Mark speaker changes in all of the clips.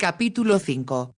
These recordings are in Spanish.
Speaker 1: Capítulo 5.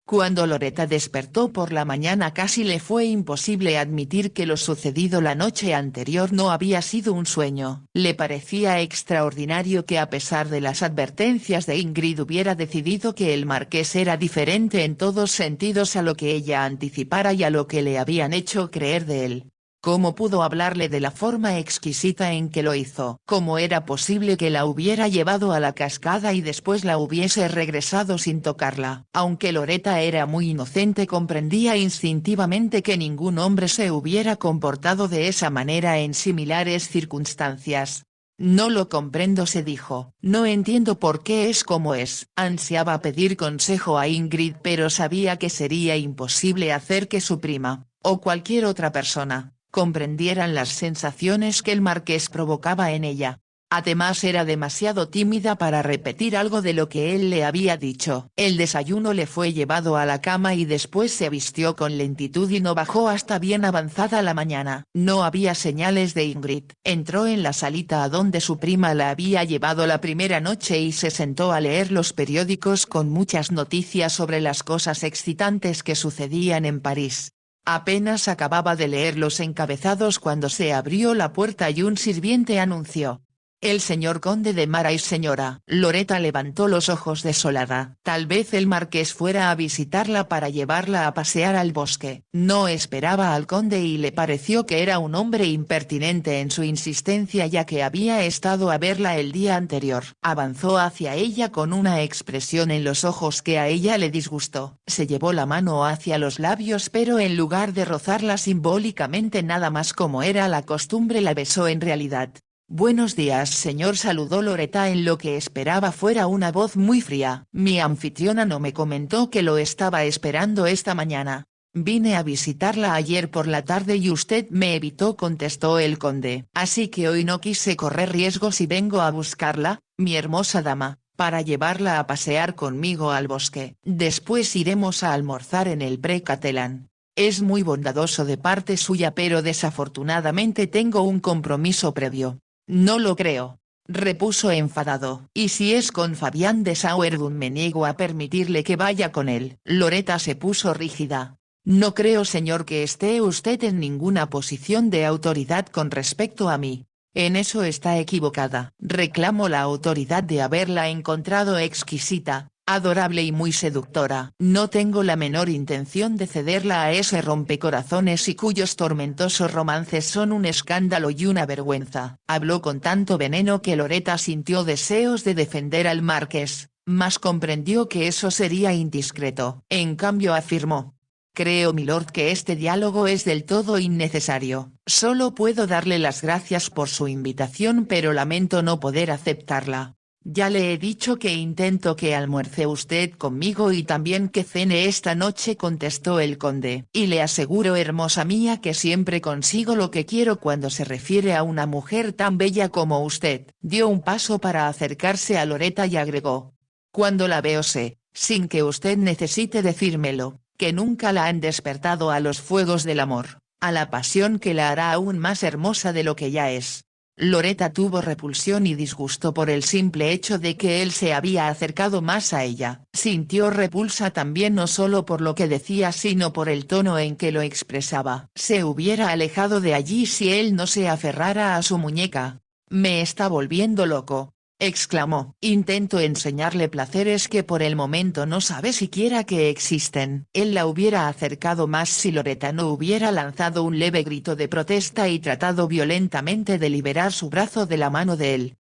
Speaker 1: Cuando Loretta despertó por la mañana casi le fue imposible admitir que lo sucedido la noche anterior no había sido un sueño. Le parecía extraordinario que a pesar de las advertencias de Ingrid hubiera decidido que el marqués era diferente en todos sentidos a lo que ella anticipara y a lo que le habían hecho creer de él. ¿Cómo pudo hablarle de la forma exquisita en que lo hizo? ¿Cómo era posible que la hubiera llevado a la cascada y después la hubiese regresado sin tocarla? Aunque Loretta era muy inocente, comprendía instintivamente que ningún hombre se hubiera comportado de esa manera en similares circunstancias. No lo comprendo, se dijo. No entiendo por qué es como es. Ansiaba pedir consejo a Ingrid, pero sabía que sería imposible hacer que su prima, o cualquier otra persona, comprendieran las sensaciones que el marqués provocaba en ella. Además era demasiado tímida para repetir algo de lo que él le había dicho. El desayuno le fue llevado a la cama y después se vistió con lentitud y no bajó hasta bien avanzada la mañana. No había señales de Ingrid. Entró en la salita a donde su prima la había llevado la primera noche y se sentó a leer los periódicos con muchas noticias sobre las cosas excitantes que sucedían en París. Apenas acababa de leer los encabezados cuando se abrió la puerta y un sirviente anunció: «El señor conde de Marais, señora». Loretta levantó los ojos desolada. Tal vez el marqués fuera a visitarla para llevarla a pasear al bosque. No esperaba al conde y le pareció que era un hombre impertinente en su insistencia, ya que había estado a verla el día anterior. Avanzó hacia ella con una expresión en los ojos que a ella le disgustó. Se llevó la mano hacia los labios, pero en lugar de rozarla simbólicamente nada más como era la costumbre, la besó en realidad. «Buenos días, señor», saludó Loretta en lo que esperaba fuera una voz muy fría. «Mi anfitriona no me comentó que lo estaba esperando esta mañana. Vine a visitarla ayer por la tarde y usted me evitó», contestó el conde. «Así que hoy no quise correr riesgos y vengo a buscarla, mi hermosa dama, para llevarla a pasear conmigo al bosque. Después iremos a almorzar en el Pré-Catelan. Es muy bondadoso de parte suya, pero desafortunadamente tengo un compromiso previo». «No lo creo», repuso enfadado. «Y si es con Fabián de Sauerdun, me niego a permitirle que vaya con él». Loretta se puso rígida. «No creo, señor, que esté usted en ninguna posición de autoridad con respecto a mí». «En eso está equivocada». «Reclamo la autoridad de haberla encontrado exquisita, adorable y muy seductora. No tengo la menor intención de cederla a ese rompecorazones y cuyos tormentosos romances son un escándalo y una vergüenza». Habló con tanto veneno que Loretta sintió deseos de defender al marqués, mas comprendió que eso sería indiscreto. En cambio afirmó: «Creo, milord, que este diálogo es del todo innecesario. Solo puedo darle las gracias por su invitación, pero lamento no poder aceptarla. Ya le he dicho que intento que almuerce usted conmigo y también que cene esta noche», contestó el conde. «Y le aseguro, hermosa mía, que siempre consigo lo que quiero cuando se refiere a una mujer tan bella como usted». Dio un paso para acercarse a Loretta y agregó: «Cuando la veo sé, sin que usted necesite decírmelo, que nunca la han despertado a los fuegos del amor, a la pasión que la hará aún más hermosa de lo que ya es». Loretta tuvo repulsión y disgusto por el simple hecho de que él se había acercado más a ella. Sintió repulsa también, no solo por lo que decía sino por el tono en que lo expresaba. Se hubiera alejado de allí si él no se aferrara a su muñeca. «Me está volviendo loco», exclamó. «Intento enseñarle placeres que por el momento no sabe siquiera que existen». Él la hubiera acercado más si Loretta no hubiera lanzado un leve grito de protesta y tratado violentamente de liberar su brazo de la mano de él.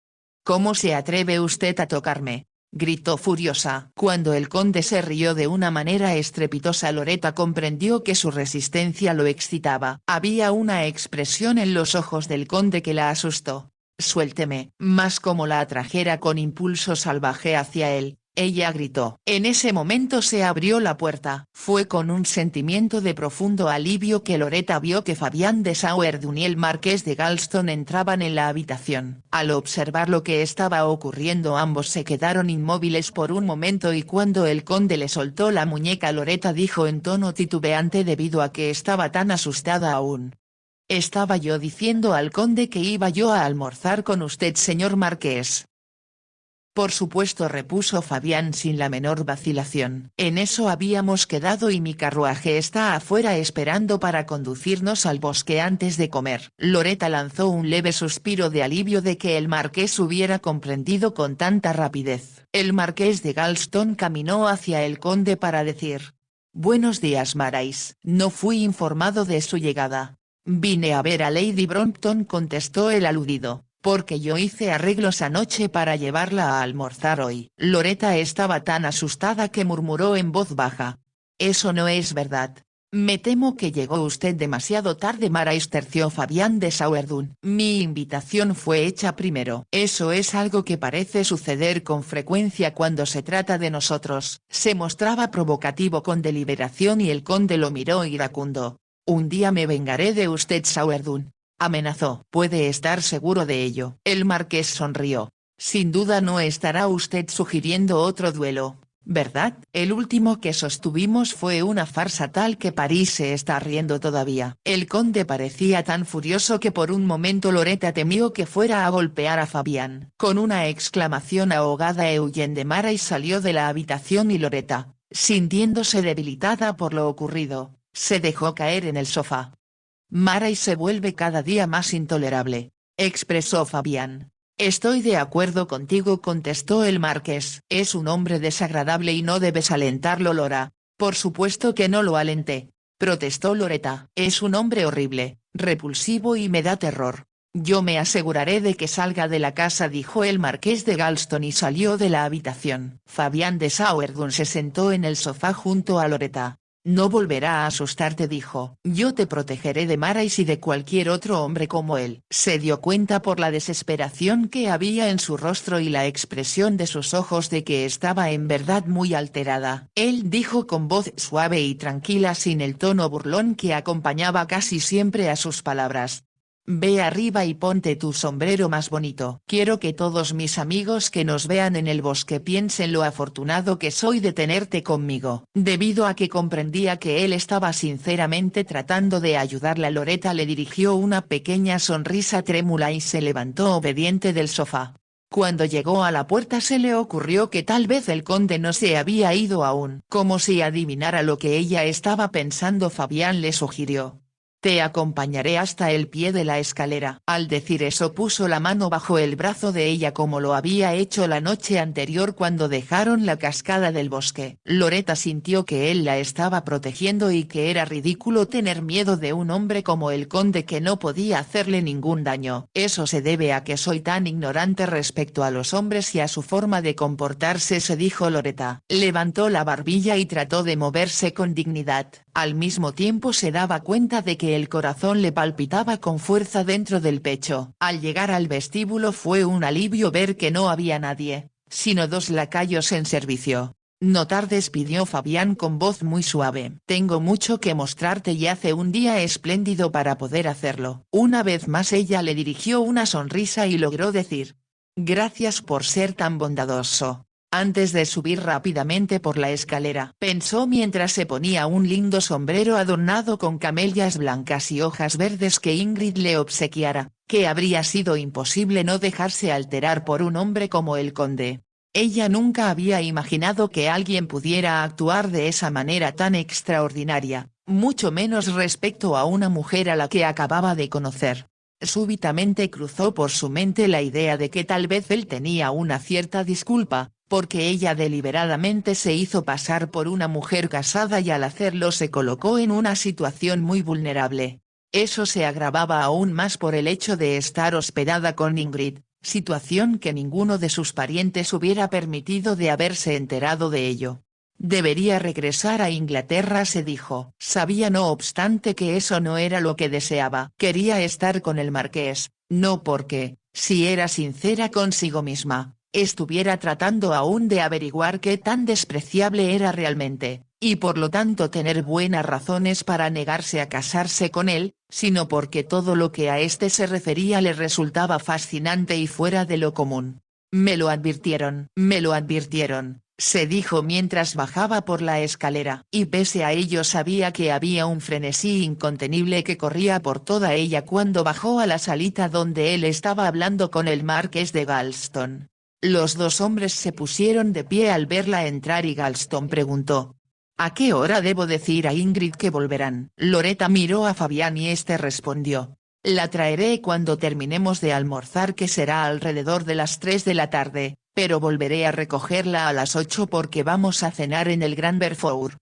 Speaker 1: «¿Cómo se atreve usted a tocarme?», gritó furiosa. Cuando el conde se rió de una manera estrepitosa, Loretta comprendió que su resistencia lo excitaba. Había una expresión en los ojos del conde que la asustó. «Suélteme». Mas como la atrajera con impulso salvaje hacia él, ella gritó. En ese momento se abrió la puerta. Fue con un sentimiento de profundo alivio que Loretta vio que Fabián de Sauerdun y el marqués de Galston entraban en la habitación. Al observar lo que estaba ocurriendo, ambos se quedaron inmóviles por un momento, y cuando el conde le soltó la muñeca, Loretta dijo en tono titubeante debido a que estaba tan asustada aún: «Estaba yo diciendo al conde que iba yo a almorzar con usted, señor marqués». Por supuesto, repuso Fabián sin la menor vacilación. En eso habíamos quedado y mi carruaje está afuera esperando para conducirnos al bosque antes de comer. Loretta lanzó un leve suspiro de alivio de que el marqués hubiera comprendido con tanta rapidez. El marqués de Galston caminó hacia el conde para decir: «Buenos días, Marais. No fui informado de su llegada». «Vine a ver a Lady Brompton», contestó el aludido, «porque yo hice arreglos anoche para llevarla a almorzar hoy». Loretta estaba tan asustada que murmuró en voz baja: «Eso no es verdad». «Me temo que llegó usted demasiado tarde, Marais», terció Fabián de Sauerdun. «Mi invitación fue hecha primero». «Eso es algo que parece suceder con frecuencia cuando se trata de nosotros». Se mostraba provocativo con deliberación y el conde lo miró iracundo. «Un día me vengaré de usted, Sauerdun», amenazó. «Puede estar seguro de ello». El marqués sonrió. «Sin duda no estará usted sugiriendo otro duelo, ¿verdad? El último que sostuvimos fue una farsa tal que París se está riendo todavía». El conde parecía tan furioso que por un momento Loretta temió que fuera a golpear a Fabián. Con una exclamación ahogada Eugene de Marais salió de la habitación y Loretta, sintiéndose debilitada por lo ocurrido, se dejó caer en el sofá. «Marais se vuelve cada día más intolerable», expresó Fabián. «Estoy de acuerdo contigo», contestó el marqués. «Es un hombre desagradable y no debes alentarlo, Lora». «Por supuesto que no lo alenté», protestó Loretta. «Es un hombre horrible, repulsivo y me da terror». «Yo me aseguraré de que salga de la casa», dijo el marqués de Galston y salió de la habitación. Fabián de Sauerdun se sentó en el sofá junto a Loretta. «No volverá a asustarte», dijo. «Yo te protegeré de Marais y de cualquier otro hombre como él». Se dio cuenta por la desesperación que había en su rostro y la expresión de sus ojos de que estaba en verdad muy alterada. Él dijo con voz suave y tranquila sin el tono burlón que acompañaba casi siempre a sus palabras: «Ve arriba y ponte tu sombrero más bonito. Quiero que todos mis amigos que nos vean en el bosque piensen lo afortunado que soy de tenerte conmigo». Debido a que comprendía que él estaba sinceramente tratando de ayudarla, Loretta le dirigió una pequeña sonrisa trémula y se levantó obediente del sofá. Cuando llegó a la puerta se le ocurrió que tal vez el conde no se había ido aún. Como si adivinara lo que ella estaba pensando, Fabián le sugirió: «Te acompañaré hasta el pie de la escalera». Al decir eso puso la mano bajo el brazo de ella como lo había hecho la noche anterior cuando dejaron la cascada del bosque. Loretta sintió que él la estaba protegiendo y que era ridículo tener miedo de un hombre como el conde que no podía hacerle ningún daño. «Eso se debe a que soy tan ignorante respecto a los hombres y a su forma de comportarse», se dijo Loretta. Levantó la barbilla y trató de moverse con dignidad. Al mismo tiempo se daba cuenta de que el corazón le palpitaba con fuerza dentro del pecho. Al llegar al vestíbulo fue un alivio ver que no había nadie, sino dos lacayos en servicio. «No tardes», pidió Fabián con voz muy suave. «Tengo mucho que mostrarte y hace un día espléndido para poder hacerlo». Una vez más ella le dirigió una sonrisa y logró decir: «Gracias por ser tan bondadoso». Antes de subir rápidamente por la escalera, pensó mientras se ponía un lindo sombrero adornado con camelias blancas y hojas verdes que Ingrid le obsequiara, que habría sido imposible no dejarse alterar por un hombre como el conde. Ella nunca había imaginado que alguien pudiera actuar de esa manera tan extraordinaria, mucho menos respecto a una mujer a la que acababa de conocer. Súbitamente cruzó por su mente la idea de que tal vez él tenía una cierta disculpa, porque ella deliberadamente se hizo pasar por una mujer casada y al hacerlo se colocó en una situación muy vulnerable. Eso se agravaba aún más por el hecho de estar hospedada con Ingrid, situación que ninguno de sus parientes hubiera permitido de haberse enterado de ello. Debería regresar a Inglaterra, se dijo. Sabía no obstante que eso no era lo que deseaba. Quería estar con el marqués, no porque, si era sincera consigo misma, estuviera tratando aún de averiguar qué tan despreciable era realmente, y por lo tanto tener buenas razones para negarse a casarse con él, sino porque todo lo que a este se refería le resultaba fascinante y fuera de lo común. Me lo advirtieron, se dijo mientras bajaba por la escalera. Y pese a ello sabía que había un frenesí incontenible que corría por toda ella cuando bajó a la salita donde él estaba hablando con el marqués de Galston. Los dos hombres se pusieron de pie al verla entrar y Galston preguntó: ¿A qué hora debo decir a Ingrid que volverán? Loretta miró a Fabián y este respondió: la traeré cuando terminemos de almorzar, que será alrededor de las 3 de la tarde, pero volveré a recogerla a las 8 porque vamos a cenar en el Gran Belfour.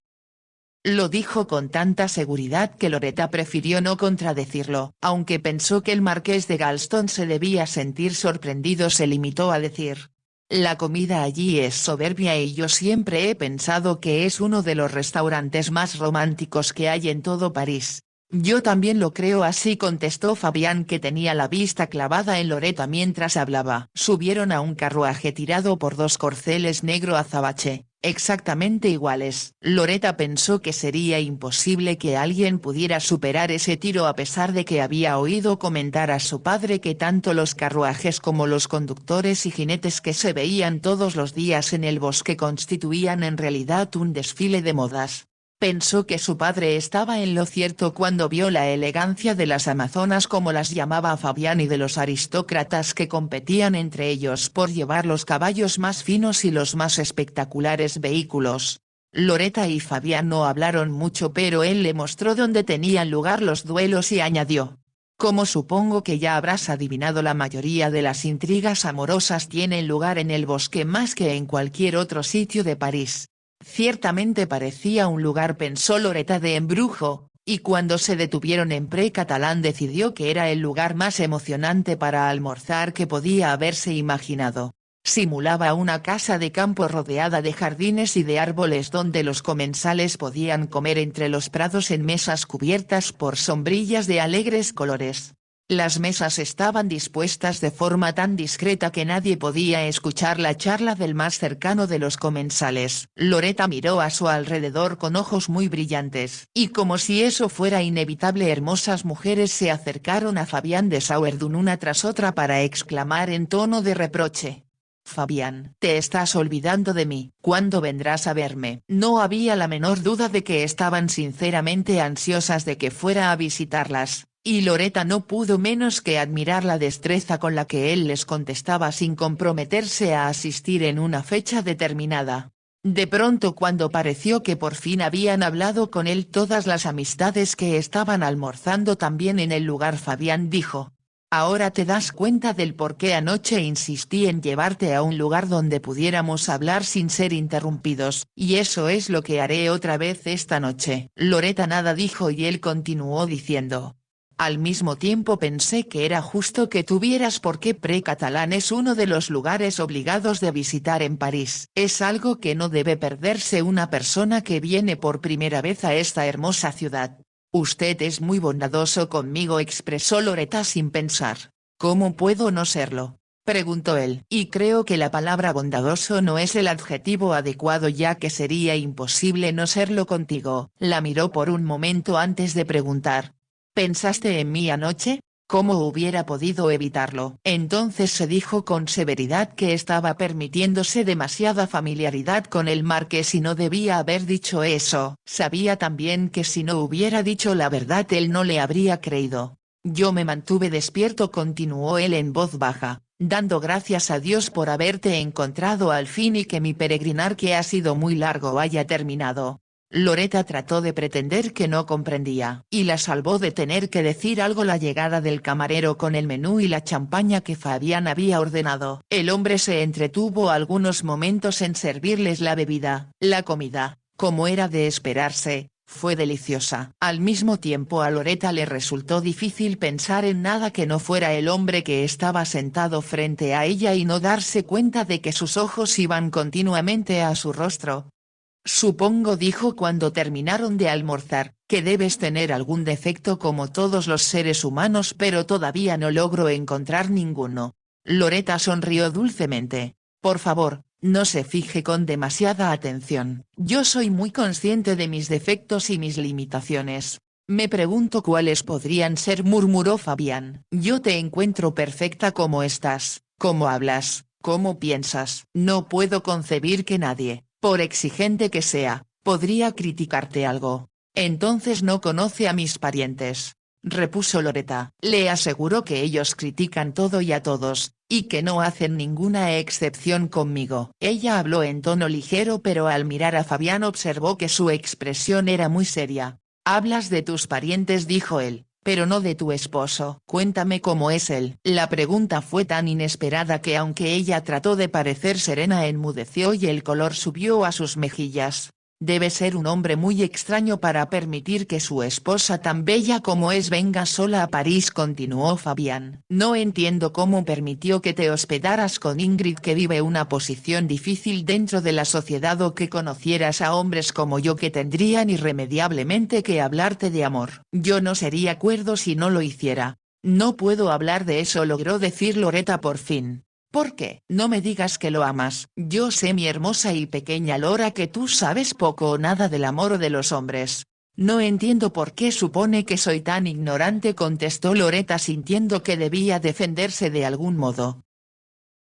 Speaker 1: Lo dijo con tanta seguridad que Loretta prefirió no contradecirlo. Aunque pensó que el marqués de Galston se debía sentir sorprendido, se limitó a decir: la comida allí es soberbia y yo siempre he pensado que es uno de los restaurantes más románticos que hay en todo París. Yo también lo creo así, contestó Fabián, que tenía la vista clavada en Loretta mientras hablaba. Subieron a un carruaje tirado por dos corceles negro azabache, exactamente iguales. Loretta pensó que sería imposible que alguien pudiera superar ese tiro, a pesar de que había oído comentar a su padre que tanto los carruajes como los conductores y jinetes que se veían todos los días en el bosque constituían en realidad un desfile de modas. Pensó que su padre estaba en lo cierto cuando vio la elegancia de las amazonas, como las llamaba Fabián, y de los aristócratas que competían entre ellos por llevar los caballos más finos y los más espectaculares vehículos. Loretta y Fabián no hablaron mucho, pero él le mostró dónde tenían lugar los duelos y añadió: como supongo que ya habrás adivinado, la mayoría de las intrigas amorosas tienen lugar en el bosque más que en cualquier otro sitio de París. Ciertamente parecía un lugar, pensó Loretta, de embrujo, y cuando se detuvieron en Pré Catalán decidió que era el lugar más emocionante para almorzar que podía haberse imaginado. Simulaba una casa de campo rodeada de jardines y de árboles donde los comensales podían comer entre los prados en mesas cubiertas por sombrillas de alegres colores. Las mesas estaban dispuestas de forma tan discreta que nadie podía escuchar la charla del más cercano de los comensales. Loretta miró a su alrededor con ojos muy brillantes, y como si eso fuera inevitable, hermosas mujeres se acercaron a Fabián de Sauerdun una tras otra para exclamar en tono de reproche: Fabián, te estás olvidando de mí. ¿Cuándo vendrás a verme? No había la menor duda de que estaban sinceramente ansiosas de que fuera a visitarlas, y Loretta no pudo menos que admirar la destreza con la que él les contestaba sin comprometerse a asistir en una fecha determinada. De pronto, cuando pareció que por fin habían hablado con él todas las amistades que estaban almorzando también en el lugar, Fabián dijo: ahora te das cuenta del por qué anoche insistí en llevarte a un lugar donde pudiéramos hablar sin ser interrumpidos, y eso es lo que haré otra vez esta noche. Loretta nada dijo y él continuó diciendo: al mismo tiempo pensé que era justo que tuvieras, porque Pré Catalán es uno de los lugares obligados de visitar en París. Es algo que no debe perderse una persona que viene por primera vez a esta hermosa ciudad. Usted es muy bondadoso conmigo, expresó Loretta sin pensar. ¿Cómo puedo no serlo?, preguntó él. Y creo que la palabra bondadoso no es el adjetivo adecuado, ya que sería imposible no serlo contigo. La miró por un momento antes de preguntar: ¿pensaste en mí anoche? ¿Cómo hubiera podido evitarlo? Entonces se dijo con severidad que estaba permitiéndose demasiada familiaridad con el marqués y no debía haber dicho eso. Sabía también que si no hubiera dicho la verdad él no le habría creído. Yo me mantuve despierto, continuó él en voz baja, dando gracias a Dios por haberte encontrado al fin y que mi peregrinar, que ha sido muy largo, haya terminado. Loretta trató de pretender que no comprendía, y la salvó de tener que decir algo la llegada del camarero con el menú y la champaña que Fabián había ordenado. El hombre se entretuvo algunos momentos en servirles la bebida. La comida, como era de esperarse, fue deliciosa. Al mismo tiempo a Loretta le resultó difícil pensar en nada que no fuera el hombre que estaba sentado frente a ella y no darse cuenta de que sus ojos iban continuamente a su rostro. Supongo, dijo cuando terminaron de almorzar, que debes tener algún defecto como todos los seres humanos, pero todavía no logro encontrar ninguno. Loretta sonrió dulcemente. Por favor, no se fije con demasiada atención. Yo soy muy consciente de mis defectos y mis limitaciones. Me pregunto cuáles podrían ser, murmuró Fabián. Yo te encuentro perfecta como estás, cómo hablas, cómo piensas. No puedo concebir que nadie, por exigente que sea, podría criticarte algo. Entonces no conoce a mis parientes. repuso Loretta. Le aseguró que ellos critican todo y a todos, y que no hacen ninguna excepción conmigo. Ella habló en tono ligero, pero al mirar a Fabián observó que su expresión era muy seria. «Hablas de tus parientes», dijo él, «pero no de tu esposo. Cuéntame cómo es él». La pregunta fue tan inesperada que aunque ella trató de parecer serena enmudeció y el color subió a sus mejillas. Debe ser un hombre muy extraño para permitir que su esposa tan bella como es venga sola a París, continuó Fabián. No entiendo cómo permitió que te hospedaras con Ingrid, que vive una posición difícil dentro de la sociedad, o que conocieras a hombres como yo que tendrían irremediablemente que hablarte de amor. Yo no sería cuerdo si no lo hiciera. No puedo hablar de eso, logró decir Loretta por fin. ¿Por qué? No me digas que lo amas. Yo sé, mi hermosa y pequeña Lora, que tú sabes poco o nada del amor o de los hombres. No entiendo por qué supone que soy tan ignorante, contestó Loretta sintiendo que debía defenderse de algún modo.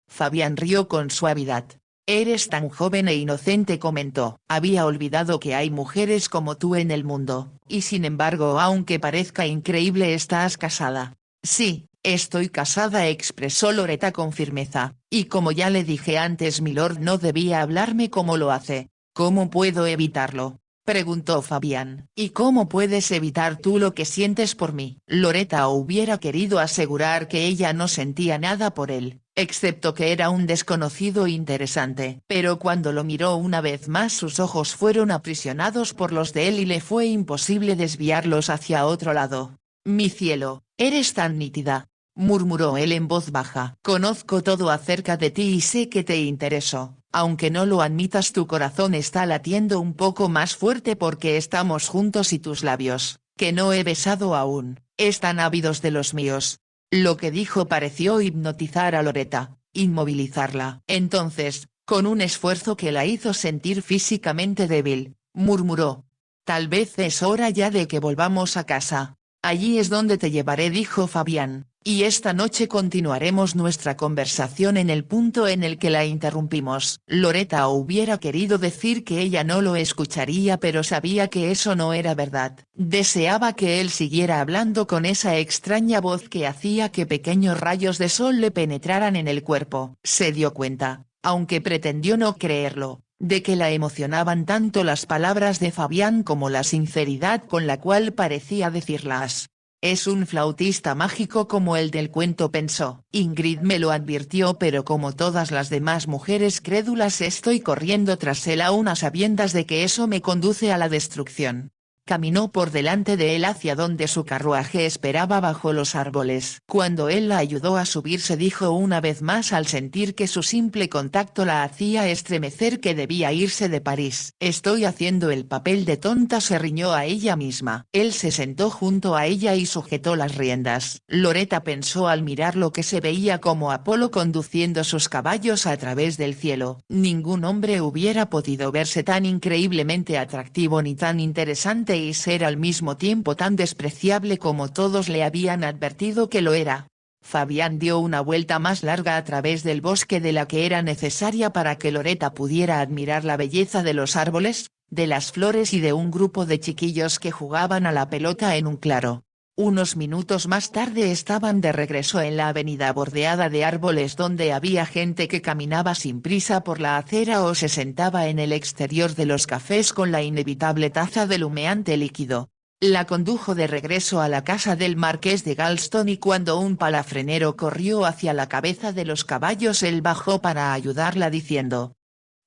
Speaker 1: Fabián rió con suavidad. Eres tan joven e inocente, comentó. Había olvidado que hay mujeres como tú en el mundo, y sin embargo, aunque parezca increíble, estás casada. Sí, estoy casada, expresó Loretta con firmeza, y como ya le dije antes, milord no debía hablarme como lo hace. ¿Cómo puedo evitarlo?, preguntó Fabián. ¿Y cómo puedes evitar tú lo que sientes por mí? Loretta hubiera querido asegurar que ella no sentía nada por él, excepto que era un desconocido interesante. Pero cuando lo miró una vez más, sus ojos fueron aprisionados por los de él y le fue imposible desviarlos hacia otro lado. «Mi cielo, eres tan nítida», murmuró él en voz baja. «Conozco todo acerca de ti y sé que te intereso. Aunque no lo admitas, tu corazón está latiendo un poco más fuerte porque estamos juntos y tus labios, que no he besado aún, están ávidos de los míos». Lo que dijo pareció hipnotizar a Loretta, inmovilizarla. Entonces, con un esfuerzo que la hizo sentir físicamente débil, murmuró: «Tal vez es hora ya de que volvamos a casa. Allí es donde te llevaré», dijo Fabián, «y esta noche continuaremos nuestra conversación en el punto en el que la interrumpimos». Loretta hubiera querido decir que ella no lo escucharía, pero sabía que eso no era verdad. Deseaba que él siguiera hablando con esa extraña voz que hacía que pequeños rayos de sol le penetraran en el cuerpo. Se dio cuenta, aunque pretendió no creerlo, de que la emocionaban tanto las palabras de Fabián como la sinceridad con la cual parecía decirlas. «Es un flautista mágico como el del cuento», pensó. «Ingrid me lo advirtió, pero como todas las demás mujeres crédulas estoy corriendo tras él aún a sabiendas de que eso me conduce a la destrucción». Caminó por delante de él hacia donde su carruaje esperaba bajo los árboles. Cuando él la ayudó a subirse, dijo una vez más al sentir que su simple contacto la hacía estremecer que debía irse de París. «Estoy haciendo el papel de tonta», se riñó a ella misma. Él se sentó junto a ella y sujetó las riendas. Loretta pensó al mirar lo que se veía como Apolo conduciendo sus caballos a través del cielo. Ningún hombre hubiera podido verse tan increíblemente atractivo ni tan interesante y ser al mismo tiempo tan despreciable como todos le habían advertido que lo era. Fabián dio una vuelta más larga a través del bosque de la que era necesaria para que Loretta pudiera admirar la belleza de los árboles, de las flores y de un grupo de chiquillos que jugaban a la pelota en un claro. Unos minutos más tarde estaban de regreso en la avenida bordeada de árboles, donde había gente que caminaba sin prisa por la acera o se sentaba en el exterior de los cafés con la inevitable taza del humeante líquido. La condujo de regreso a la casa del marqués de Galston y cuando un palafrenero corrió hacia la cabeza de los caballos él bajó para ayudarla diciendo: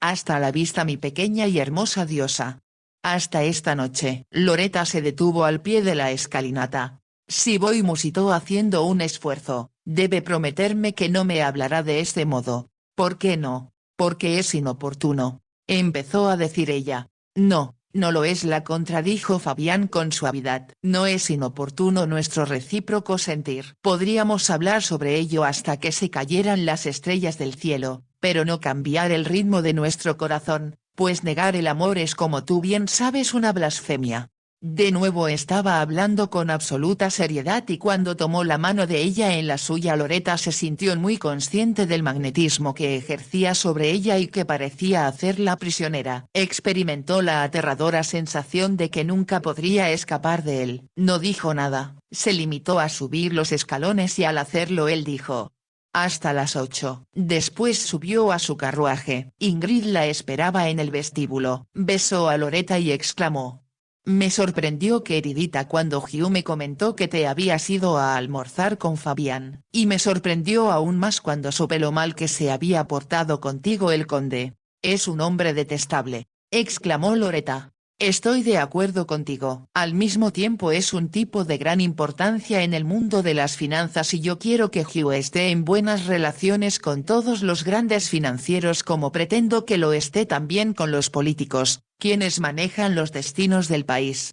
Speaker 1: «Hasta la vista, mi pequeña y hermosa diosa. Hasta esta noche». Loretta se detuvo al pie de la escalinata. «Si voy», musitó haciendo un esfuerzo, «debe prometerme que no me hablará de este modo». «¿Por qué no?». «Porque es inoportuno», empezó a decir ella. «No, no lo es», la contradijo Fabián con suavidad. «No es inoportuno nuestro recíproco sentir. Podríamos hablar sobre ello hasta que se cayeran las estrellas del cielo, pero no cambiar el ritmo de nuestro corazón, pues negar el amor es, como tú bien sabes, una blasfemia». De nuevo estaba hablando con absoluta seriedad y cuando tomó la mano de ella en la suya Loretta se sintió muy consciente del magnetismo que ejercía sobre ella y que parecía hacerla prisionera. Experimentó la aterradora sensación de que nunca podría escapar de él. No dijo nada, se limitó a subir los escalones y al hacerlo él dijo: «Hasta las 8». Después subió a su carruaje. Ingrid la esperaba en el vestíbulo. Besó a Loretta y exclamó: «Me sorprendió queridita cuando Hugh me comentó que te habías ido a almorzar con Fabián, y me sorprendió aún más cuando supe lo mal que se había portado contigo el conde. Es un hombre detestable», exclamó Loretta. «Estoy de acuerdo contigo. Al mismo tiempo es un tipo de gran importancia en el mundo de las finanzas y yo quiero que Hugh esté en buenas relaciones con todos los grandes financieros como pretendo que lo esté también con los políticos, quienes manejan los destinos del país».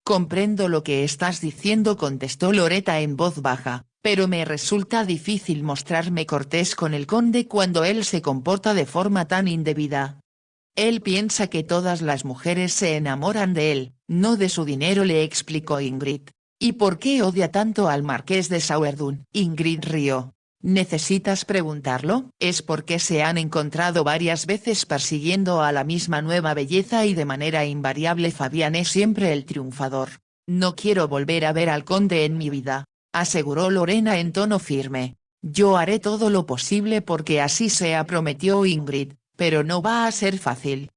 Speaker 1: «Comprendo lo que estás diciendo», contestó Loretta en voz baja, «pero me resulta difícil mostrarme cortés con el conde cuando él se comporta de forma tan indebida. Él piensa que todas las mujeres se enamoran de él, no de su dinero», le explicó Ingrid. «¿Y por qué odia tanto al marqués de Sauerdun?». Ingrid rió. «¿Necesitas preguntarlo?». «Es porque se han encontrado varias veces persiguiendo a la misma nueva belleza y de manera invariable Fabián es siempre el triunfador. No quiero volver a ver al conde en mi vida», aseguró Lorena en tono firme. «Yo haré todo lo posible porque así sea», prometió Ingrid, «pero no va a ser fácil».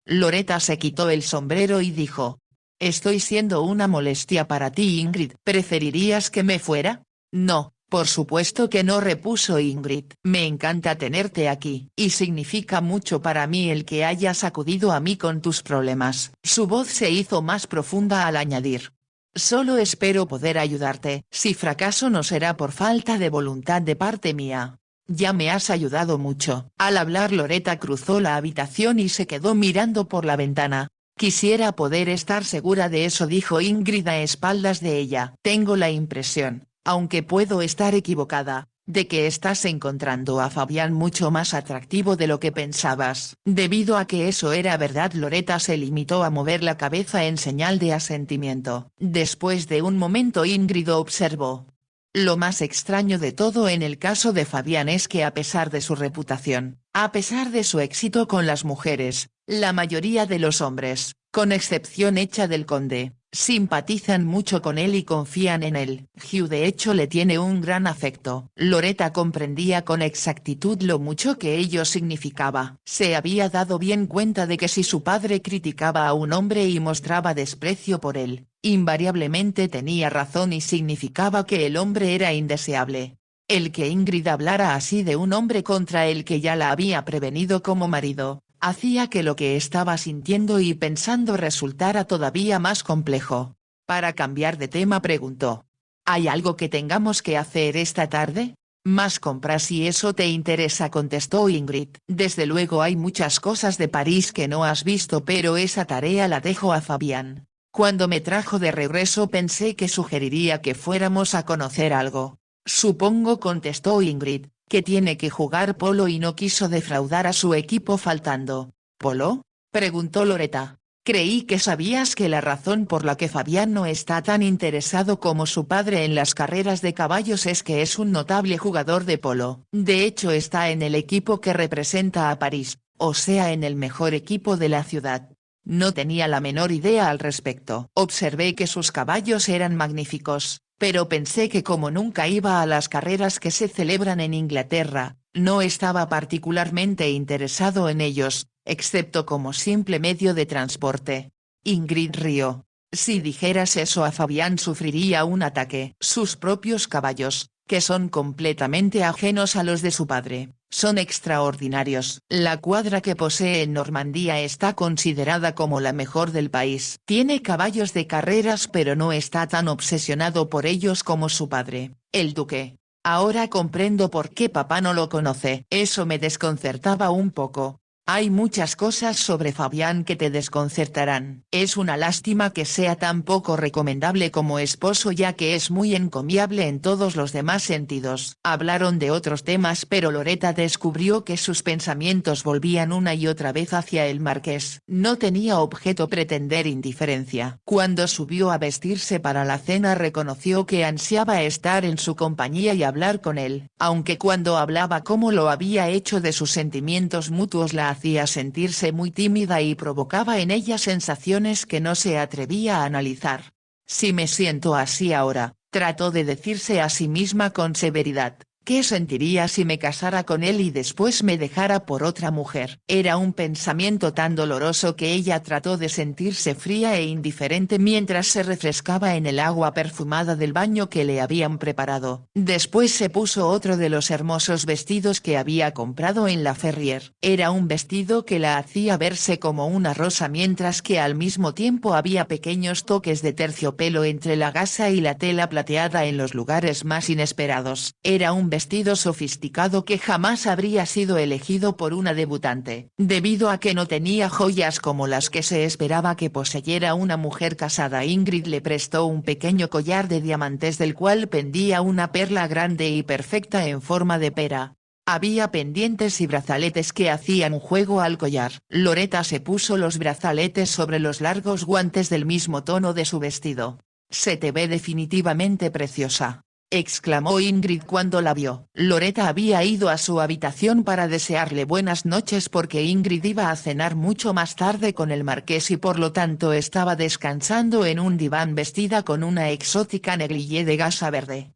Speaker 1: Loretta se quitó el sombrero y dijo: «¿Estoy siendo una molestia para ti, Ingrid? ¿Preferirías que me fuera?». «No, por supuesto que no», repuso Ingrid. «Me encanta tenerte aquí, y significa mucho para mí el que hayas acudido a mí con tus problemas». Su voz se hizo más profunda al añadir: «Solo espero poder ayudarte. Si fracaso no será por falta de voluntad de parte mía. Ya me has ayudado mucho». Al hablar Loretta cruzó la habitación y se quedó mirando por la ventana. «Quisiera poder estar segura de eso», dijo Ingrid a espaldas de ella. «Tengo la impresión, aunque puedo estar equivocada, de que estás encontrando a Fabián mucho más atractivo de lo que pensabas». Debido a que eso era verdad, Loretta se limitó a mover la cabeza en señal de asentimiento. Después de un momento Ingrid observó: «Lo más extraño de todo en el caso de Fabián es que a pesar de su reputación, a pesar de su éxito con las mujeres, la mayoría de los hombres, con excepción hecha del conde, simpatizan mucho con él y confían en él. Hugh de hecho le tiene un gran afecto». Loretta comprendía con exactitud lo mucho que ello significaba. Se había dado bien cuenta de que si su padre criticaba a un hombre y mostraba desprecio por él, invariablemente tenía razón y significaba que el hombre era indeseable. El que Ingrid hablara así de un hombre contra el que ya la había prevenido como marido, hacía que lo que estaba sintiendo y pensando resultara todavía más complejo. Para cambiar de tema preguntó: «¿Hay algo que tengamos que hacer esta tarde?». «Más compras si eso te interesa», contestó Ingrid. «Desde luego hay muchas cosas de París que no has visto, pero esa tarea la dejo a Fabián. Cuando me trajo de regreso pensé que sugeriría que fuéramos a conocer algo». «Supongo», contestó Ingrid, «que tiene que jugar polo y no quiso defraudar a su equipo faltando». «¿Polo?», preguntó Loretta. «Creí que sabías que la razón por la que Fabián no está tan interesado como su padre en las carreras de caballos es que es un notable jugador de polo. De hecho está en el equipo que representa a París, o sea en el mejor equipo de la ciudad». «No tenía la menor idea al respecto. Observé que sus caballos eran magníficos, pero pensé que como nunca iba a las carreras que se celebran en Inglaterra, no estaba particularmente interesado en ellos, excepto como simple medio de transporte». Ingrid rió. «Si dijeras eso a Fabián sufriría un ataque». «Sus propios caballos, que son completamente ajenos a los de su padre, son extraordinarios. La cuadra que posee en Normandía está considerada como la mejor del país. Tiene caballos de carreras pero no está tan obsesionado por ellos como su padre, el duque. Ahora comprendo por qué papá no lo conoce». Eso me desconcertaba un poco. Hay muchas cosas sobre Fabián que te desconcertarán. Es una lástima que sea tan poco recomendable como esposo ya que es muy encomiable en todos los demás sentidos. Hablaron de otros temas pero Loretta descubrió que sus pensamientos volvían una y otra vez hacia el marqués. No tenía objeto pretender indiferencia. Cuando subió a vestirse para la cena reconoció que ansiaba estar en su compañía y hablar con él, aunque cuando hablaba como lo había hecho de sus sentimientos mutuos la hacía sentirse muy tímida y provocaba en ella sensaciones que no se atrevía a analizar. Si me siento así ahora, trató de decirse a sí misma con severidad, ¿qué sentiría si me casara con él y después me dejara por otra mujer? Era un pensamiento tan doloroso que ella trató de sentirse fría e indiferente mientras se refrescaba en el agua perfumada del baño que le habían preparado. Después se puso otro de los hermosos vestidos que había comprado en la Ferrier. Era un vestido que la hacía verse como una rosa mientras que al mismo tiempo había pequeños toques de terciopelo entre la gasa y la tela plateada en los lugares más inesperados. Era un vestido sofisticado que jamás habría sido elegido por una debutante, debido a que no tenía joyas como las que se esperaba que poseyera una mujer casada. Ingrid le prestó un pequeño collar de diamantes del cual pendía una perla grande y perfecta en forma de pera. Había pendientes y brazaletes que hacían juego al collar. Loretta se puso los brazaletes sobre los largos guantes del mismo tono de su vestido. «Se te ve definitivamente preciosa», exclamó Ingrid cuando la vio. Loretta había ido a su habitación para desearle buenas noches porque Ingrid iba a cenar mucho más tarde con el marqués y por lo tanto estaba descansando en un diván vestida con una exótica negligé de gasa verde.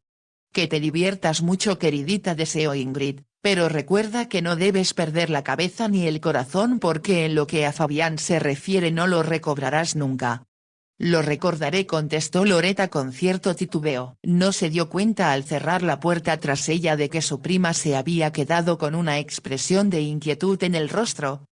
Speaker 1: «Que te diviertas mucho queridita», deseó Ingrid, «pero recuerda que no debes perder la cabeza ni el corazón porque en lo que a Fabián se refiere no lo recobrarás nunca». «Lo recordaré», contestó Loretta con cierto titubeo. No se dio cuenta al cerrar la puerta tras ella de que su prima se había quedado con una expresión de inquietud en el rostro.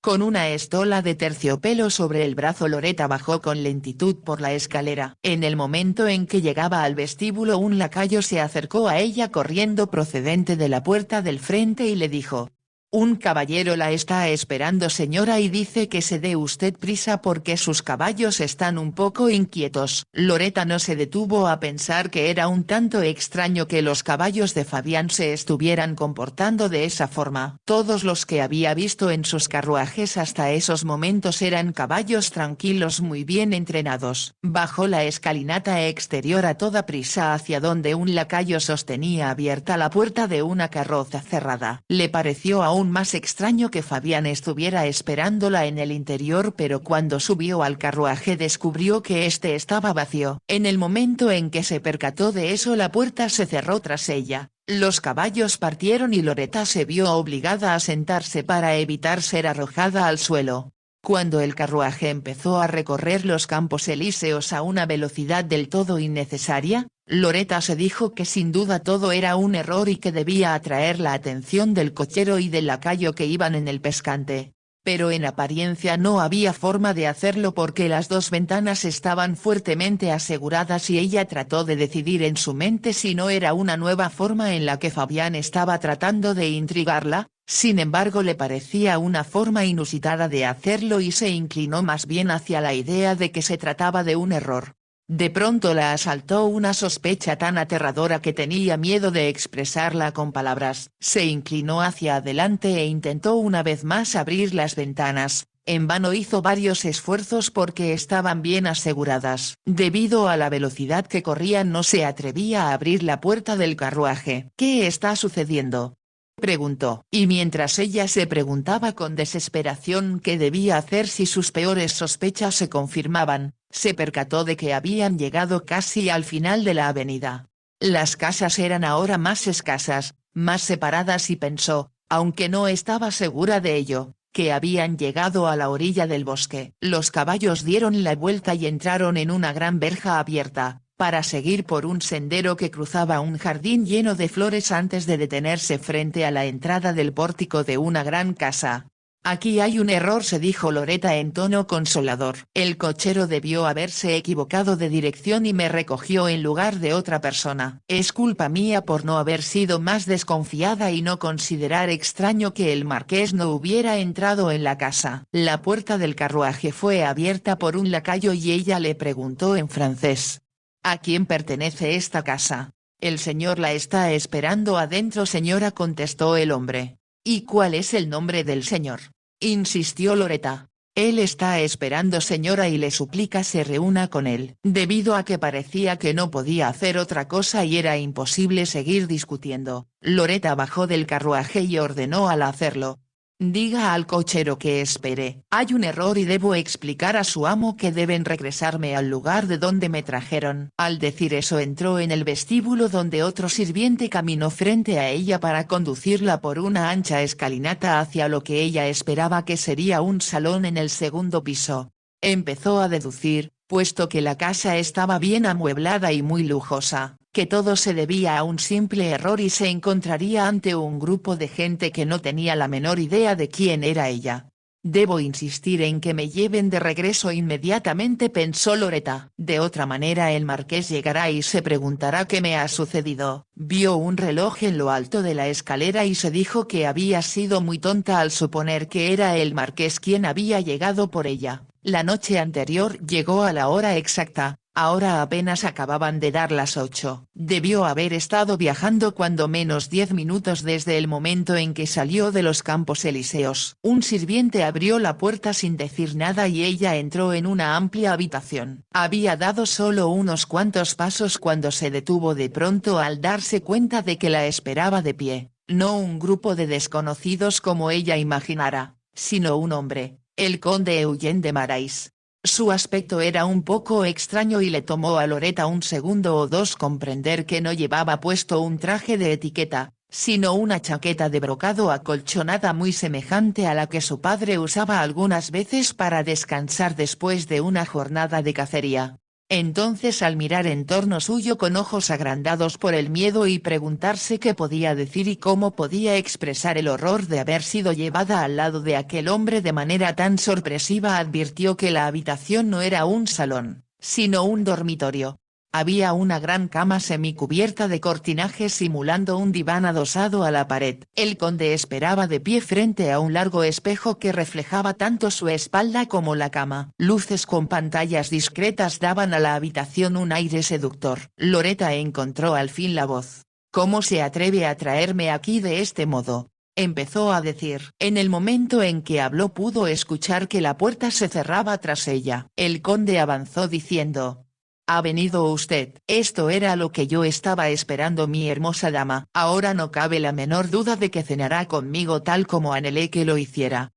Speaker 1: Con una estola de terciopelo sobre el brazo Loretta bajó con lentitud por la escalera. En el momento en que llegaba al vestíbulo un lacayo se acercó a ella corriendo procedente de la puerta del frente y le dijo: «Un caballero la está esperando señora y dice que se dé usted prisa porque sus caballos están un poco inquietos». Loretta no se detuvo a pensar que era un tanto extraño que los caballos de Fabián se estuvieran comportando de esa forma. Todos los que había visto en sus carruajes hasta esos momentos eran caballos tranquilos muy bien entrenados. Bajó la escalinata exterior a toda prisa hacia donde un lacayo sostenía abierta la puerta de una carroza cerrada. Le pareció aún más extraño que Fabián estuviera esperándola en el interior pero cuando subió al carruaje descubrió que este estaba vacío. En el momento en que se percató de eso la puerta se cerró tras ella, los caballos partieron y Loretta se vio obligada a sentarse para evitar ser arrojada al suelo. Cuando el carruaje empezó a recorrer los Campos Elíseos a una velocidad del todo innecesaria, Loretta se dijo que sin duda todo era un error y que debía atraer la atención del cochero y del lacayo que iban en el pescante. Pero en apariencia no había forma de hacerlo porque las dos ventanas estaban fuertemente aseguradas y ella trató de decidir en su mente si no era una nueva forma en la que Fabián estaba tratando de intrigarla. Sin embargo le parecía una forma inusitada de hacerlo y se inclinó más bien hacia la idea de que se trataba de un error. De pronto la asaltó una sospecha tan aterradora que tenía miedo de expresarla con palabras. Se inclinó hacia adelante e intentó una vez más abrir las ventanas. En vano hizo varios esfuerzos porque estaban bien aseguradas. Debido a la velocidad que corrían no se atrevía a abrir la puerta del carruaje. «¿Qué está sucediendo?», preguntó. Y mientras ella se preguntaba con desesperación qué debía hacer si sus peores sospechas se confirmaban, se percató de que habían llegado casi al final de la avenida. Las casas eran ahora más escasas, más separadas y pensó, aunque no estaba segura de ello, que habían llegado a la orilla del bosque. Los caballos dieron la vuelta y entraron en una gran verja abierta, para seguir por un sendero que cruzaba un jardín lleno de flores antes de detenerse frente a la entrada del pórtico de una gran casa. Aquí hay un error, se dijo Loretta en tono consolador. El cochero debió haberse equivocado de dirección y me recogió en lugar de otra persona. Es culpa mía por no haber sido más desconfiada y no considerar extraño que el marqués no hubiera entrado en la casa. La puerta del carruaje fue abierta por un lacayo y ella le preguntó en francés: ¿A quién pertenece esta casa? El señor la está esperando adentro, señora, contestó el hombre. ¿Y cuál es el nombre del señor?, insistió Loretta. Él está esperando, señora, y le suplica se reúna con él. Debido a que parecía que no podía hacer otra cosa y era imposible seguir discutiendo, Loretta bajó del carruaje y ordenó al hacerlo: diga al cochero que espere. Hay un error y debo explicar a su amo que deben regresarme al lugar de donde me trajeron. Al decir eso entró en el vestíbulo donde otro sirviente caminó frente a ella para conducirla por una ancha escalinata hacia lo que ella esperaba que sería un salón en el segundo piso. Empezó a deducir, puesto que la casa estaba bien amueblada y muy lujosa, que todo se debía a un simple error y se encontraría ante un grupo de gente que no tenía la menor idea de quién era ella. Debo insistir en que me lleven de regreso inmediatamente, pensó Loretta. De otra manera el marqués llegará y se preguntará qué me ha sucedido. Vio un reloj en lo alto de la escalera y se dijo que había sido muy tonta al suponer que era el marqués quien había llegado por ella. La noche anterior llegó a la hora exacta. Ahora apenas acababan de dar las 8. Debió haber estado viajando cuando menos 10 minutos desde el momento en que salió de los Campos Elíseos. Un sirviente abrió la puerta sin decir nada y ella entró en una amplia habitación. Había dado solo unos cuantos pasos cuando se detuvo de pronto al darse cuenta de que la esperaba de pie, no un grupo de desconocidos como ella imaginara, sino un hombre, el conde Eugene de Marais. Su aspecto era un poco extraño y le tomó a Loretta un segundo o dos comprender que no llevaba puesto un traje de etiqueta, sino una chaqueta de brocado acolchonada muy semejante a la que su padre usaba algunas veces para descansar después de una jornada de cacería. Entonces, al mirar en torno suyo con ojos agrandados por el miedo y preguntarse qué podía decir y cómo podía expresar el horror de haber sido llevada al lado de aquel hombre de manera tan sorpresiva, advirtió que la habitación no era un salón, sino un dormitorio. Había una gran cama semicubierta de cortinaje simulando un diván adosado a la pared. El conde esperaba de pie frente a un largo espejo que reflejaba tanto su espalda como la cama. Luces con pantallas discretas daban a la habitación un aire seductor. Loretta encontró al fin la voz. «¿Cómo se atreve a traerme aquí de este modo?», empezó a decir. En el momento en que habló pudo escuchar que la puerta se cerraba tras ella. El conde avanzó diciendo: «¿Ha venido usted?». «Esto era lo que yo estaba esperando, mi hermosa dama. Ahora no cabe la menor duda de que cenará conmigo tal como anhelé que lo hiciera».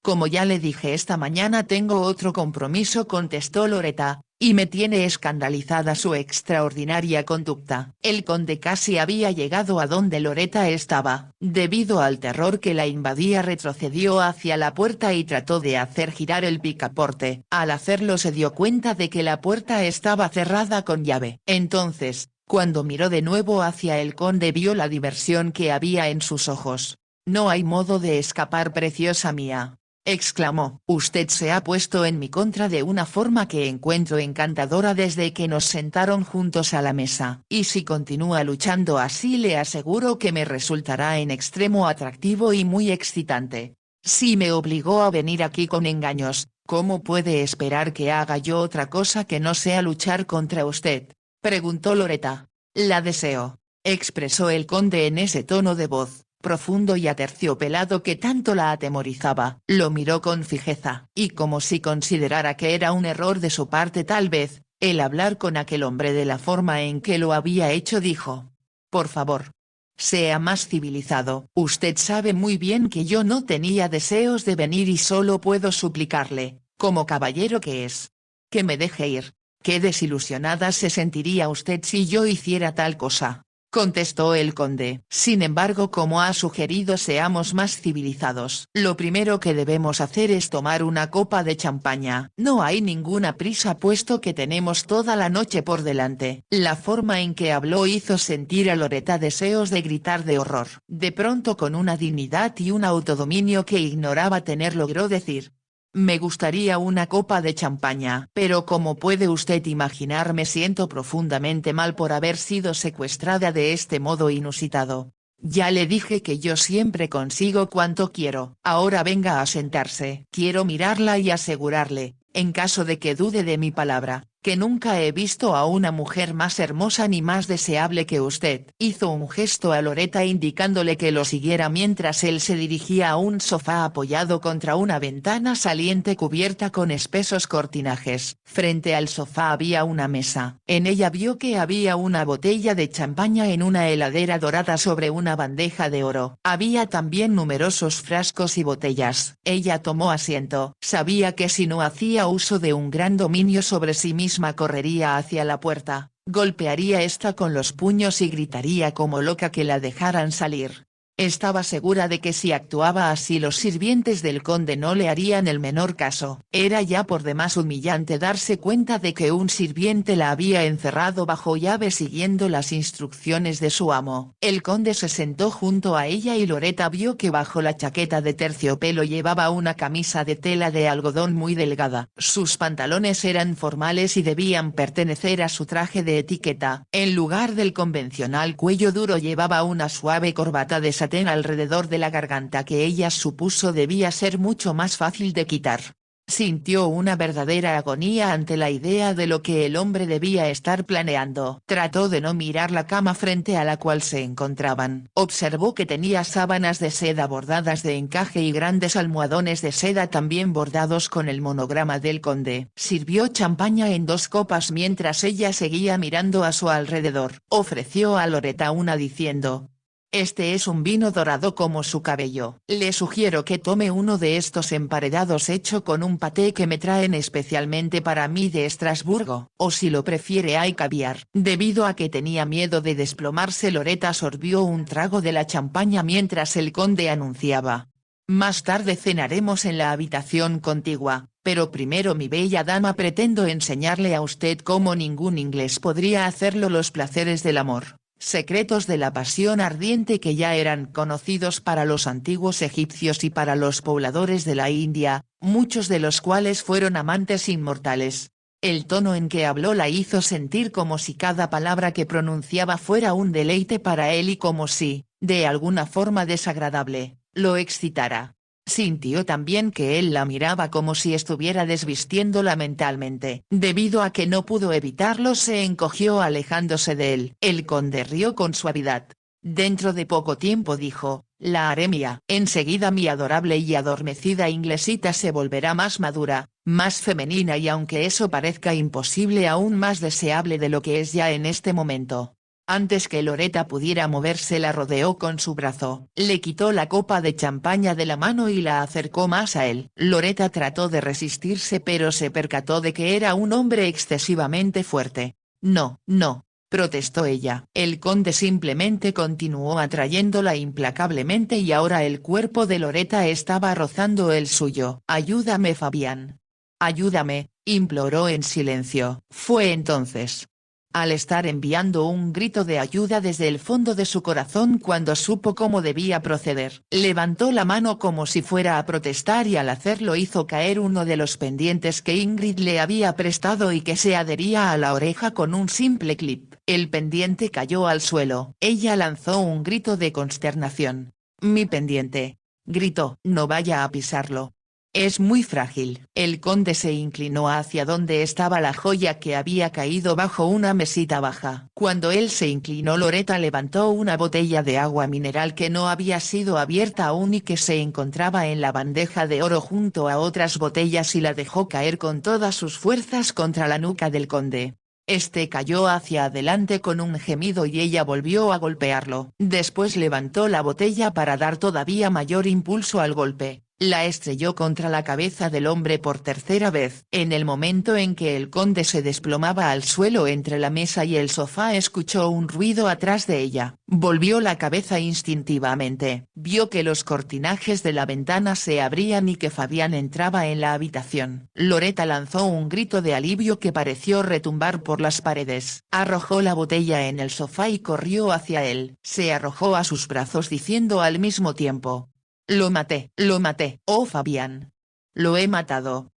Speaker 1: «Como ya le dije esta mañana, tengo otro compromiso», contestó Loretta, «y me tiene escandalizada su extraordinaria conducta». El conde casi había llegado a donde Loretta estaba. Debido al terror que la invadía retrocedió hacia la puerta y trató de hacer girar el picaporte. Al hacerlo se dio cuenta de que la puerta estaba cerrada con llave. Entonces, cuando miró de nuevo hacia el conde, vio la diversión que había en sus ojos. «No hay modo de escapar, preciosa mía», exclamó. «Usted se ha puesto en mi contra de una forma que encuentro encantadora desde que nos sentaron juntos a la mesa. Y si continúa luchando así, le aseguro que me resultará en extremo atractivo y muy excitante. Si me obligó a venir aquí con engaños, ¿cómo puede esperar que haga yo otra cosa que no sea luchar contra usted?», preguntó Loretta. «La deseo», expresó el conde en ese tono de voz profundo y aterciopelado que tanto la atemorizaba. Lo miró con fijeza, y como si considerara que era un error de su parte tal vez, el hablar con aquel hombre de la forma en que lo había hecho, dijo: «Por favor, sea más civilizado. Usted sabe muy bien que yo no tenía deseos de venir y solo puedo suplicarle, como caballero que es, que me deje ir». «Qué desilusionada se sentiría usted si yo hiciera tal cosa», contestó el conde. Sin embargo, como ha sugerido, seamos más civilizados. Lo primero que debemos hacer es tomar una copa de champaña. No hay ninguna prisa puesto que tenemos toda la noche por delante. La forma en que habló hizo sentir a Loretta deseos de gritar de horror. De pronto, con una dignidad y un autodominio que ignoraba tener, logró decir: me gustaría una copa de champaña. Pero como puede usted imaginar, me siento profundamente mal por haber sido secuestrada de este modo inusitado. Ya le dije que yo siempre consigo cuanto quiero. Ahora venga a sentarse. Quiero mirarla y asegurarle, en caso de que dude de mi palabra, que nunca he visto a una mujer más hermosa ni más deseable que usted. Hizo un gesto a Loretta indicándole que lo siguiera mientras él se dirigía a un sofá apoyado contra una ventana saliente cubierta con espesos cortinajes. Frente al sofá había una mesa. En ella vio que había una botella de champaña en una heladera dorada sobre una bandeja de oro. Había también numerosos frascos y botellas. Ella tomó asiento. Sabía que si no hacía uso de un gran dominio sobre sí misma, correría hacia la puerta, golpearía esta con los puños y gritaría como loca que la dejaran salir. Estaba segura de que si actuaba así los sirvientes del conde no le harían el menor caso. Era ya por demás humillante darse cuenta de que un sirviente la había encerrado bajo llave siguiendo las instrucciones de su amo. El conde se sentó junto a ella y Loretta vio que bajo la chaqueta de terciopelo llevaba una camisa de tela de algodón muy delgada. Sus pantalones eran formales y debían pertenecer a su traje de etiqueta. En lugar del convencional cuello duro llevaba una suave corbata de satén alrededor de la garganta que ella supuso debía ser mucho más fácil de quitar. Sintió una verdadera agonía ante la idea de lo que el hombre debía estar planeando. Trató de no mirar la cama frente a la cual se encontraban. Observó que tenía sábanas de seda bordadas de encaje y grandes almohadones de seda también bordados con el monograma del conde. Sirvió champaña en 2 copas mientras ella seguía mirando a su alrededor. Ofreció a Loretta una diciendo: este es un vino dorado como su cabello. Le sugiero que tome uno de estos emparedados hecho con un paté que me traen especialmente para mí de Estrasburgo, o si lo prefiere hay caviar. Debido a que tenía miedo de desplomarse, Loretta sorbió un trago de la champaña mientras el conde anunciaba: más tarde cenaremos en la habitación contigua, pero primero, mi bella dama, pretendo enseñarle a usted cómo ningún inglés podría hacerlo los placeres del amor. Secretos de la pasión ardiente que ya eran conocidos para los antiguos egipcios y para los pobladores de la India, muchos de los cuales fueron amantes inmortales. El tono en que habló la hizo sentir como si cada palabra que pronunciaba fuera un deleite para él y como si, de alguna forma desagradable, lo excitara. Sintió también que él la miraba como si estuviera desvistiéndola mentalmente. Debido a que no pudo evitarlo, se encogió alejándose de él. El conde rió con suavidad. Dentro de poco tiempo, dijo, la haré mía. Enseguida mi adorable y adormecida inglesita se volverá más madura, más femenina y, aunque eso parezca imposible, aún más deseable de lo que es ya en este momento. Antes que Loretta pudiera moverse, la rodeó con su brazo, le quitó la copa de champaña de la mano y la acercó más a él. Loretta trató de resistirse pero se percató de que era un hombre excesivamente fuerte. No, no, protestó ella. El conde simplemente continuó atrayéndola implacablemente y ahora el cuerpo de Loretta estaba rozando el suyo. Ayúdame, Fabián. Ayúdame, imploró en silencio. Fue entonces, al estar enviando un grito de ayuda desde el fondo de su corazón, cuando supo cómo debía proceder. Levantó la mano como si fuera a protestar y al hacerlo hizo caer uno de los pendientes que Ingrid le había prestado y que se adhería a la oreja con un simple clip. El pendiente cayó al suelo. Ella lanzó un grito de consternación. Mi pendiente, gritó, no vaya a pisarlo. Es muy frágil. El conde se inclinó hacia donde estaba la joya que había caído bajo una mesita baja. Cuando él se inclinó, Loretta levantó una botella de agua mineral que no había sido abierta aún y que se encontraba en la bandeja de oro junto a otras botellas y la dejó caer con todas sus fuerzas contra la nuca del conde. Este cayó hacia adelante con un gemido y ella volvió a golpearlo. Después levantó la botella para dar todavía mayor impulso al golpe. La estrelló contra la cabeza del hombre por tercera vez. En el momento en que el conde se desplomaba al suelo entre la mesa y el sofá, escuchó un ruido atrás de ella. Volvió la cabeza instintivamente. Vio que los cortinajes de la ventana se abrían y que Fabián entraba en la habitación. Loretta lanzó un grito de alivio que pareció retumbar por las paredes. Arrojó la botella en el sofá y corrió hacia él. Se arrojó a sus brazos diciendo al mismo tiempo: lo maté, oh Fabián. Lo he matado.